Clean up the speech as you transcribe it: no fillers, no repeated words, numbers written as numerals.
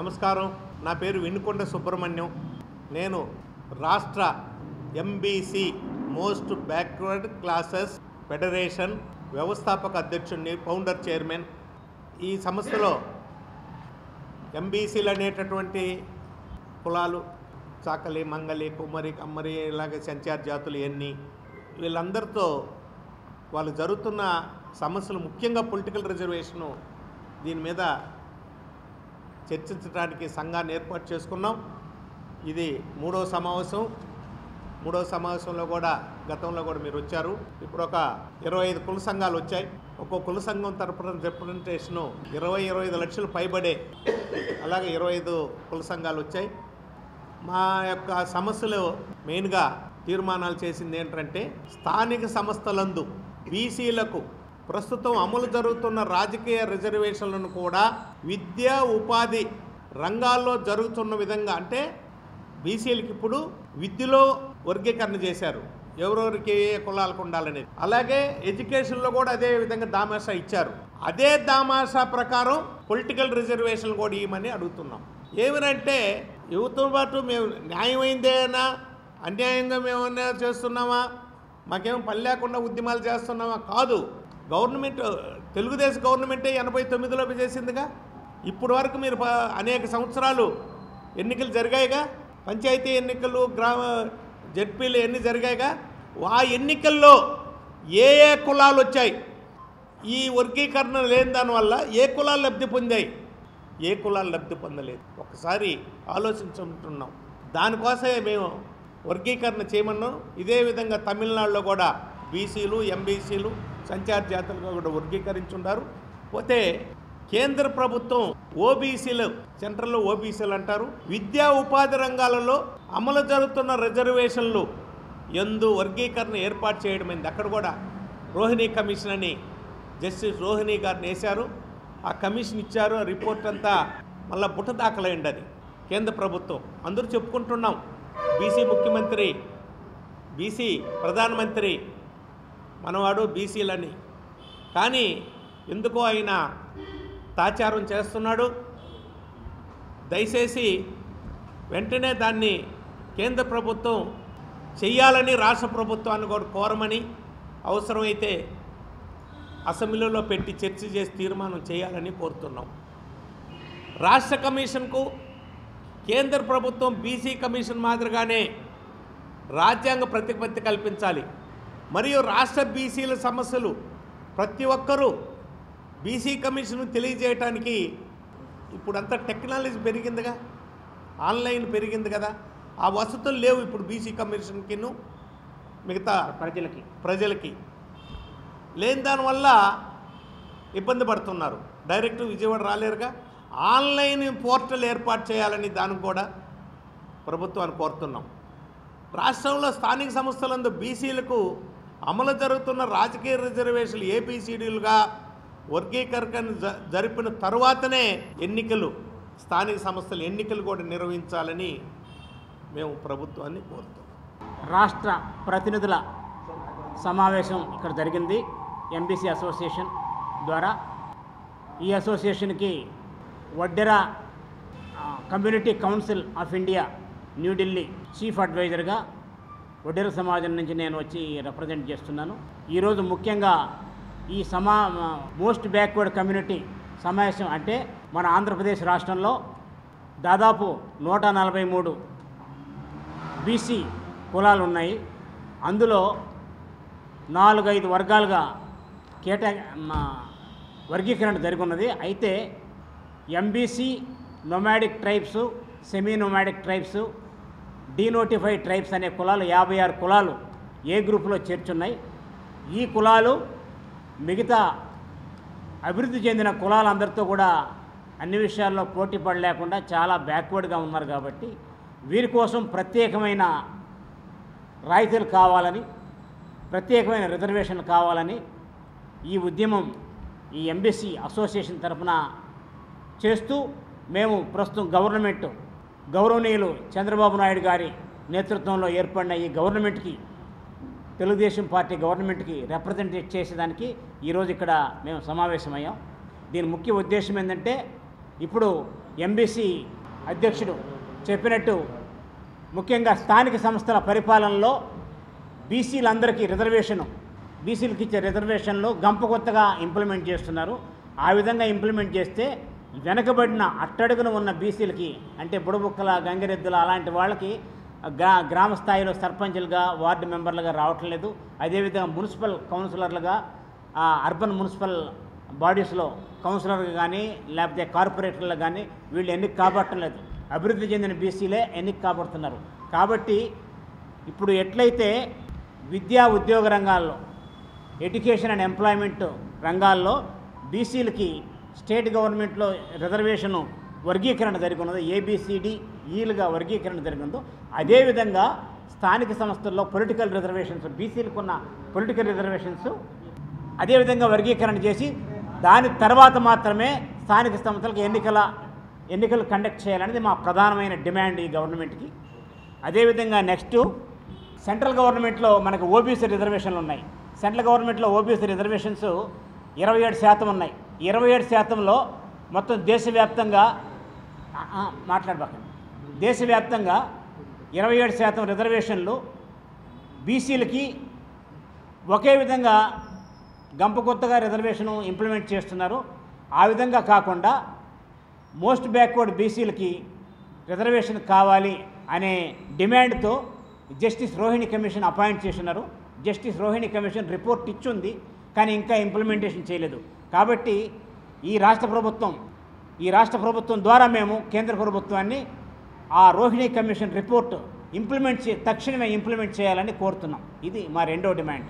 నమస్కారం. నా పేరు వినుకొండ సుబ్రహ్మణ్యం. నేను రాష్ట్ర MBC most backward classes federation వ్యవస్థాపక అధ్యక్షుడిని, ఫౌండర్ చైర్మన్. ఈ సంస్థలో ఎంబీసీలు అనేటటువంటి కులాలు చాకలి, మంగలి, కుమ్మరి, కమ్మరి, ఇలాగే సంచార జాతులు ఎన్ని, వీళ్ళందరితో వాళ్ళు జరుగుతున్న సమస్యలు, ముఖ్యంగా పొలిటికల్ రిజర్వేషను, దీని మీద చర్చించడానికి సంఘాన్ని ఏర్పాటు చేసుకున్నాం. ఇది మూడవ సమావేశంలో కూడా గతంలో కూడా మీరు వచ్చారు. ఇప్పుడు ఒక 25 కుల సంఘాలు వచ్చాయి. ఒక్కో కుల సంఘం తరపున రిప్రజెంటేషను 25 లక్షలు పైబడే అలాగే 25 కుల సంఘాలు వచ్చాయి. మా యొక్క సమస్యలు మెయిన్గా తీర్మానాలు చేసింది ఏంటంటే, స్థానిక సంస్థలందు బీసీలకు ప్రస్తుతం అమలు జరుగుతున్న రాజకీయ రిజర్వేషన్లను కూడా విద్యా ఉపాధి రంగాల్లో జరుగుతున్న విధంగా, అంటే బీసీలకు ఇప్పుడు విద్యలో వర్గీకరణ చేశారు, ఎవరెవరికి ఏ కులాలకు ఉండాలనేది. అలాగే ఎడ్యుకేషన్లో కూడా అదే విధంగా దామాషా ఇచ్చారు. అదే దామాషా ప్రకారం పొలిటికల్ రిజర్వేషన్ కూడా ఇవ్వమని అడుగుతున్నాం. ఏమనంటే, యువతతో పాటు మేము న్యాయమైందేనా, అన్యాయంగా మేమన్నా చేస్తున్నామా, మాకేమో పని లేకుండా ఉద్యమాలు చేస్తున్నామా? కాదు. గవర్నమెంట్, తెలుగుదేశం గవర్నమెంటే 89లో చేసిందిగా. ఇప్పుడు వరకు మీరు అనేక సంవత్సరాలు ఎన్నికలు జరిగాయిగా, పంచాయతీ ఎన్నికలు, గ్రామ జడ్పీలు ఎన్ని జరిగాయిగా. ఆ ఎన్నికల్లో ఏ కులాలు వచ్చాయి, ఈ వర్గీకరణ లేని దానివల్ల ఏ కులాలు లబ్ధి పొందాయి, ఏ కులాలు లబ్ధి పొందలేదు. ఒకసారి ఆలోచించుకుంటున్నాం. దానికోసమే మేము వర్గీకరణ చేయమన్నాం. ఇదే విధంగా తమిళనాడులో కూడా బీసీలు, ఎంబీసీలు, సంచార జాతులుగా కూడా వర్గీకరించున్నారు. పోతే కేంద్ర ప్రభుత్వం ఓబీసీలు, సెంట్రల్లో ఓబీసీలు అంటారు, విద్యా ఉపాధి రంగాలలో అమలు జరుగుతున్న రిజర్వేషన్లు ఎందు వర్గీకరణ ఏర్పాటు చేయడమైంది. అక్కడ కూడా రోహిణి కమిషన్ అని జస్టిస్ రోహిణి గారిని వేశారు. ఆ కమిషన్ ఇచ్చారు. ఆ రిపోర్ట్ అంతా మళ్ళీ బుట్ట దాఖలైంది. అది కేంద్ర ప్రభుత్వం. అందరూ చెప్పుకుంటున్నాం, బీసీ ముఖ్యమంత్రి, బీసీ ప్రధానమంత్రి, మనవాడు బీసీలని. కానీ ఎందుకో ఆయన తాచారం చేస్తున్నాడు. దయచేసి వెంటనే దాన్ని కేంద్ర ప్రభుత్వం చెయ్యాలని రాష్ట్ర ప్రభుత్వాన్ని కూడా కోరమని, అవసరమైతే అసెంబ్లీలో పెట్టి చర్చ చేసి తీర్మానం చేయాలని కోరుతున్నాం. రాష్ట్ర కమిషన్కు కేంద్ర ప్రభుత్వం బీసీ కమిషన్ మాదిరిగానే రాజ్యాంగ ప్రతిపత్తి కల్పించాలి. మరియు రాష్ట్ర బీసీల సమస్యలు ప్రతి ఒక్కరూ బీసీ కమిషన్ తెలియజేయటానికి ఇప్పుడంతా టెక్నాలజీ పెరిగిందిగా, ఆన్లైన్ పెరిగింది కదా, ఆ వసతులు లేవు ఇప్పుడు బీసీ కమిషన్కిను మిగతా ప్రజలకి లేని దానివల్ల ఇబ్బంది పడుతున్నారు. డైరెక్ట్ విజయవాడ రాలేరుగా. ఆన్లైన్ పోర్టల్ ఏర్పాటు చేయాలని దానికి కూడా ప్రభుత్వాన్ని కోరుతున్నాం. రాష్ట్రంలో స్థానిక సంస్థలందు బీసీలకు అమలు జరుగుతున్న రాజకీయ రిజర్వేషన్లు ఏబీసీడీలుగా వర్గీకరణ జరిపిన తరువాతనే ఎన్నికలు, స్థానిక సంస్థల ఎన్నికలు కూడా నిర్వహించాలని మేము ప్రభుత్వాన్ని కోరుతున్నాం. రాష్ట్ర ప్రతినిధుల సమావేశం ఇక్కడ జరిగింది ఎంబీసీ అసోసియేషన్ ద్వారా. ఈ అసోసియేషన్కి Vaddera community council of India New Delhi chief అడ్వైజర్గా వడ్డెర సమాజం నుంచి నేను వచ్చి రిప్రజెంట్ చేస్తున్నాను. ఈరోజు ముఖ్యంగా ఈ మోస్ట్ బ్యాక్వర్డ్ కమ్యూనిటీ సమావేశం అంటే మన ఆంధ్రప్రదేశ్ రాష్ట్రంలో దాదాపు 143 బీసీ కులాలు ఉన్నాయి. అందులో 4-5 వర్గాలుగా వర్గీకరణ జరిగినది. అయితే MBC, nomadic tribes, semi nomadic tribes, denotified tribes అనే కులాలు 56 కులాలు ఏ గ్రూపులో చేర్చున్నాయి. ఈ కులాలు మిగతా అభివృద్ధి చెందిన కులాలందరితో కూడా అన్ని విషయాల్లో పోటీ పడలేకుండా చాలా బ్యాక్వర్డ్గా ఉన్నారు. కాబట్టి వీరి కోసం ప్రత్యేకమైన రాయితీలు కావాలని, ప్రత్యేకమైన రిజర్వేషన్లు కావాలని ఈ ఉద్యమం ఈ ఎంబీసీ అసోసియేషన్ తరఫున చేస్తూ మేము ప్రస్తుతం గౌరవనీయులు చంద్రబాబు నాయుడు గారి నేతృత్వంలో ఏర్పడిన ఈ గవర్నమెంట్కి, తెలుగుదేశం పార్టీ గవర్నమెంట్కి రిప్రజెంటేట్ చేసేదానికి ఈరోజు ఇక్కడ మేము సమావేశమయ్యాం. దీని ముఖ్య ఉద్దేశం ఏంటంటే, ఇప్పుడు ఎంబీసీ అధ్యక్షుడు చెప్పినట్టు ముఖ్యంగా స్థానిక సంస్థల పరిపాలనలో బీసీలందరికీ బీసీలకు ఇచ్చే రిజర్వేషన్లు గంపకొత్తగా ఇంప్లిమెంట్ చేస్తున్నారు. ఆ విధంగా ఇంప్లిమెంట్ చేస్తే వెనకబడిన అట్టడుగున ఉన్న బీసీలకి అంటే బుడబుక్కల, గంగిరెద్దుల అలాంటి వాళ్ళకి గ్రామ స్థాయిలో సర్పంచులుగా, వార్డు మెంబర్లుగా రావటం లేదు. అదేవిధంగా మున్సిపల్ కౌన్సిలర్లుగా, అర్బన్ మున్సిపల్ బాడీస్లో కౌన్సిలర్గా కానీ లేకపోతే కార్పొరేటర్లు కానీ వీళ్ళు ఎన్నిక కాబట్టడం లేదు. అభివృద్ధి చెందిన బీసీలే ఎన్నిక కాబడుతున్నారు. కాబట్టి ఇప్పుడు ఎట్లయితే విద్యా ఉద్యోగ రంగాల్లో, ఎడ్యుకేషన్ అండ్ ఎంప్లాయ్మెంట్ రంగాల్లో బీసీలకి స్టేట్ గవర్నమెంట్లో రిజర్వేషను వర్గీకరణ జరిగినదో, ABCDEలుగా వర్గీకరణ జరిగిందో అదేవిధంగా స్థానిక సంస్థల్లో పొలిటికల్ రిజర్వేషన్స్, బీసీలకు ఉన్న పొలిటికల్ రిజర్వేషన్స్ అదేవిధంగా వర్గీకరణ చేసి దాని తర్వాత మాత్రమే స్థానిక సంస్థలకు ఎన్నికలు కండక్ట్ చేయాలనేది మా ప్రధానమైన డిమాండ్ ఈ గవర్నమెంట్కి. అదేవిధంగా నెక్స్ట్ సెంట్రల్ గవర్నమెంట్లో మనకు ఓబీసీ రిజర్వేషన్లు ఉన్నాయి. సెంట్రల్ గవర్నమెంట్లో ఓబీసీ రిజర్వేషన్స్ 27% ఉన్నాయి. 27%లో మొత్తం దేశవ్యాప్తంగా 27% రిజర్వేషన్లు బీసీలకి ఒకే విధంగా గంపకొత్తగా రిజర్వేషను ఇంప్లిమెంట్ చేస్తున్నారు. ఆ విధంగా కాకుండా మోస్ట్ బ్యాక్వర్డ్ బీసీలకి రిజర్వేషన్ కావాలి అనే డిమాండ్తో జస్టిస్ రోహిణి కమిషన్ అపాయింట్ చేస్తున్నారు. జస్టిస్ రోహిణి కమిషన్ రిపోర్ట్ ఇచ్చింది, కానీ ఇంకా ఇంప్లిమెంటేషన్ చేయలేదు. కాబట్టి ఈ రాష్ట్ర ప్రభుత్వం ద్వారా మేము కేంద్ర ప్రభుత్వాన్ని ఆ రోహిణి కమిషన్ రిపోర్ట్ తక్షణమే ఇంప్లిమెంట్ చేయాలని కోరుతున్నాం. ఇది మా రెండో డిమాండ్.